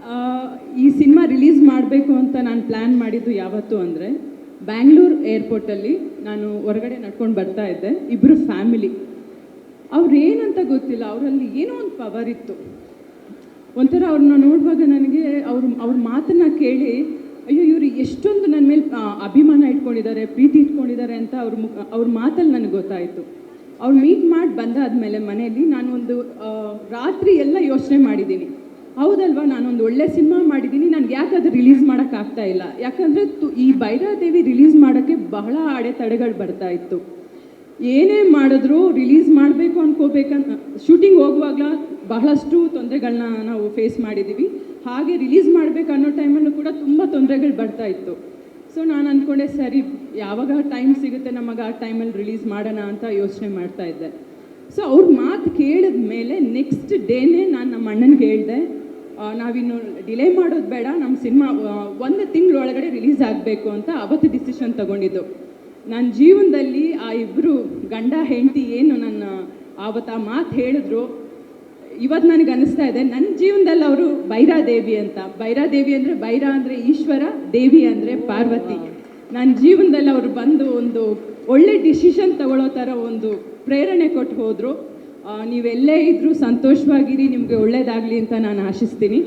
ಆ, ಈ cinema release ಮಾಡಬೇಕು ಅಂತ ನಾನು ಪ್ಲ್ಯಾನ್ ಮಾಡಿದ್ದು ಯಾವತ್ತು ಅಂದರೆ ಬ್ಯಾಂಗ್ಳೂರು ಏರ್ಪೋರ್ಟಲ್ಲಿ ನಾನು ಹೊರಗಡೆ ನಡ್ಕೊಂಡು ಬರ್ತಾ ಇದ್ದೆ. ಇಬ್ಬರು ಫ್ಯಾಮಿಲಿ, ಅವ್ರು ಏನಂತ ಗೊತ್ತಿಲ್ಲ, ಅವರಲ್ಲಿ ಏನೋ ಒಂದು ಪವರ್ ಇತ್ತು. ಒಂಥರ ಅವ್ರನ್ನ ನೋಡುವಾಗ ನನಗೆ ಅವ್ರ ಮಾತನ್ನು ಕೇಳಿ ಅಯ್ಯೋ ಇವರು ಎಷ್ಟೊಂದು ನನ್ನ ಮೇಲೆ ಅಭಿಮಾನ ಇಟ್ಕೊಂಡಿದ್ದಾರೆ, ಪ್ರೀತಿ ಇಟ್ಕೊಂಡಿದ್ದಾರೆ ಅಂತ ಅವ್ರ ಮಾತಲ್ಲಿ ನನಗೆ ಗೊತ್ತಾಯಿತು. ಅವ್ರು ಮೀಟ್ ಮಾಡಿ ಬಂದಾದಮೇಲೆ ಮನೆಯಲ್ಲಿ ನಾನು ಒಂದು ರಾತ್ರಿ ಎಲ್ಲ ಯೋಚನೆ ಮಾಡಿದ್ದೀನಿ. ಹೌದಲ್ವಾ, ನಾನೊಂದು ಒಳ್ಳೆ ಸಿನಿಮಾ ಮಾಡಿದ್ದೀನಿ, ನನಗೆ ಯಾಕೆ ಅದು ರಿಲೀಸ್ ಮಾಡೋಕ್ಕಾಗ್ತಾ ಇಲ್ಲ? ಯಾಕಂದರೆ ಈ ಭೈರಾದೇವಿ ರಿಲೀಸ್ ಮಾಡೋಕ್ಕೆ ಬಹಳ ಅಡೆತಡೆಗಳು ಬರ್ತಾ ಇತ್ತು. ಏನೇ ಮಾಡಿದ್ರು ರಿಲೀಸ್ ಮಾಡಬೇಕು ಅನ್ಕೋಬೇಕಂತ ಶೂಟಿಂಗ್ ಹೋಗುವಾಗಲ ಬಹಳಷ್ಟು ತೊಂದರೆಗಳನ್ನ ನಾವು ಫೇಸ್ ಮಾಡಿದ್ದೀವಿ. ಹಾಗೆ ರಿಲೀಸ್ ಮಾಡಬೇಕು ಅನ್ನೋ ಟೈಮಲ್ಲೂ ಕೂಡ ತುಂಬ ತೊಂದರೆಗಳು ಬರ್ತಾ ಇತ್ತು. ಸೊ ನಾನು ಅಂದ್ಕೊಂಡೆ ಸರಿ, ಯಾವಾಗ ಟೈಮ್ ಸಿಗುತ್ತೆ ನಮಗೆ ಆ ಟೈಮಲ್ಲಿ ರಿಲೀಸ್ ಮಾಡೋಣ ಅಂತ ಯೋಚನೆ ಮಾಡ್ತಾ ಇದ್ದೆ. ಸೊ ಅವ್ರ ಮಾತು ಕೇಳಿದ ಮೇಲೆ ನೆಕ್ಸ್ಟ್ ಡೇನೇ ನಾನು ನಮ್ಮ ಅಣ್ಣನಿಗೆ ಹೇಳಿದೆ, ನಾವಿನ್ನು ಡಿಲೇ ಮಾಡೋದು ಬೇಡ, ನಮ್ಮ ಸಿನಿಮಾ 1 ತಿಂಗಳೊಳಗಡೆ ರಿಲೀಸ್ ಆಗಬೇಕು ಅಂತ ಅವತ್ತು ಡಿಸಿಷನ್ ತಗೊಂಡಿದ್ದು. ನನ್ನ ಜೀವನದಲ್ಲಿ ಆ ಇಬ್ಬರು ಗಂಡ ಹೆಂಡತಿ ಏನು ನನ್ನ ಆವತ್ತು ಆ ಮಾತು ಹೇಳಿದ್ರು, ಇವತ್ತು ನನಗೆ ಅನ್ನಿಸ್ತಾ ಇದೆ ನನ್ನ ಜೀವನದಲ್ಲಿ ಅವರು ಭೈರಾದೇವಿ ಅಂತ. ಭೈರಾದೇವಿ ಅಂದರೆ ಭೈರ ಅಂದರೆ ಈಶ್ವರ, ದೇವಿ ಅಂದರೆ ಪಾರ್ವತಿ. ನನ್ನ ಜೀವನದಲ್ಲಿ ಅವರು ಬಂದು ಒಂದು ಒಳ್ಳೆ ಡಿಸಿಷನ್ ತಗೊಳ್ಳೋ ಥರ ಒಂದು ಪ್ರೇರಣೆ ಕೊಟ್ಟು ಹೋದರು. ನೀವೆಲ್ಲೇ ಇದ್ದರೂ ಸಂತೋಷವಾಗಿರಿ, ನಿಮಗೆ ಒಳ್ಳೆಯದಾಗಲಿ ಅಂತ ನಾನು ಆಶಿಸ್ತೀನಿ.